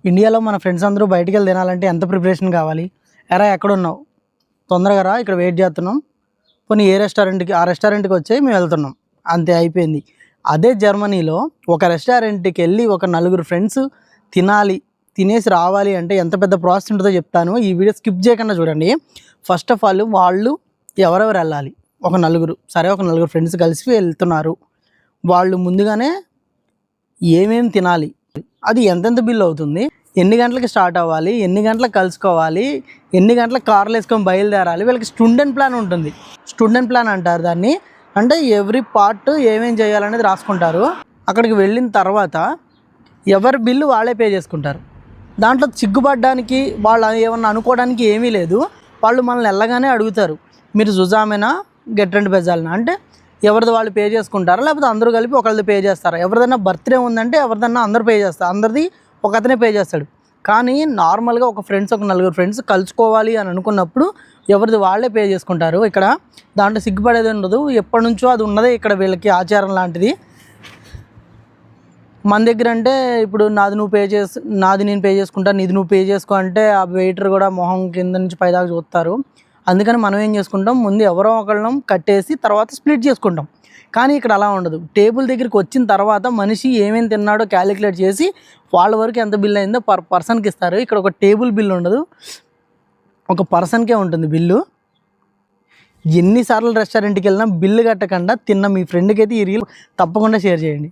ఇండియాలో మన ఫ్రెండ్స్ అందరూ బయటికి వెళ్ళి తినాలంటే ఎంత ప్రిపరేషన్ కావాలి? ఎరా ఎక్కడున్నావు? తొందరగా రా, ఇక్కడ వెయిట్ చేస్తున్నాం. పోనీ ఏ రెస్టారెంట్కి, ఆ రెస్టారెంట్కి వచ్చి మేము వెళ్తున్నాం. అంతే, అయిపోయింది. అదే జర్మనీలో ఒక రెస్టారెంట్కి వెళ్ళి ఒక నలుగురు ఫ్రెండ్స్ తినాలి, తినేసి రావాలి అంటే ఎంత పెద్ద ప్రాసెస్ ఉంటుందో చెప్తాను. ఈ వీడియో స్కిప్ చేయకుండా చూడండి. ఫస్ట్ ఆఫ్ ఆల్ వాళ్ళు ఎవరెవరు వెళ్ళాలి? ఒక నలుగురు, సరే ఒక నలుగురు ఫ్రెండ్స్ కలిసి వెళ్తున్నారు. వాళ్ళు ముందుగానే ఏమేమి తినాలి, అది ఎంతెంత బిల్ అవుతుంది, ఎన్ని గంటలకి స్టార్ట్ అవ్వాలి, ఎన్ని గంటలకు కలుసుకోవాలి, ఎన్ని గంటలకు కార్లు వేసుకొని బయలుదేరాలి. వీళ్ళకి స్టూడెంట్ ప్లాన్ ఉంటుంది. స్టూడెంట్ ప్లాన్ అంటారు దాన్ని. అంటే ఎవ్రీ పార్ట్ ఏమేం చేయాలనేది రాసుకుంటారు. అక్కడికి వెళ్ళిన తర్వాత ఎవరి బిల్లు వాళ్ళే పే చేసుకుంటారు. దాంట్లో సిగ్గుపడడానికి, వాళ్ళు ఏమన్నా అనుకోవడానికి ఏమీ లేదు. వాళ్ళు మనల్ని వెళ్ళగానే అడుగుతారు, మీరు జుజామేనా, గెట్ రెండు బెజాలనా, అంటే ఎవరిది వాళ్ళు పే చేసుకుంటారా, లేకపోతే అందరూ కలిపి ఒకరిది పే చేస్తారా? ఎవరిదైనా బర్త్డే ఉందంటే ఎవరిదన్నా అందరూ పే చేస్తారు, అందరిది ఒక అతనే పే చేస్తాడు. కానీ నార్మల్గా ఒక నలుగురు ఫ్రెండ్స్ కలుసుకోవాలి అని అనుకున్నప్పుడు ఎవరిది వాళ్ళే పే చేసుకుంటారు. ఇక్కడ దాంట్లో సిగ్గుపడేది ఉండదు. ఎప్పటి నుంచో అది ఉన్నదే ఇక్కడ వీళ్ళకి ఆచారం లాంటిది. మన దగ్గర అంటే ఇప్పుడు నాది నేను పే చేసుకుంటా, నీది నువ్వు పే చేసుకో అంటే ఆ వెయిటర్ కూడా మొహం కింద నుంచి పైదాకా చూస్తారు. అందుకని మనం ఏం చేసుకుంటాం, ముందు ఎవరో ఒకళ్ళం కట్టేసి తర్వాత స్ప్లిట్ చేసుకుంటాం. కానీ ఇక్కడ అలా ఉండదు. టేబుల్ దగ్గరికి వచ్చిన తర్వాత మనిషి ఏమేమి తిన్నాడో క్యాలిక్యులేట్ చేసి వాళ్ళ వరకు ఎంత బిల్ అయిందో పర్సన్కి ఇస్తారు. ఇక్కడ ఒక టేబుల్ బిల్ ఉండదు, ఒక పర్సన్కే ఉంటుంది బిల్లు. ఎన్నిసార్లు రెస్టారెంట్కి వెళ్ళినా బిల్లు కట్టకుండా తిన్న మీ ఫ్రెండ్కి అయితే ఈ రీల్ తప్పకుండా షేర్ చేయండి.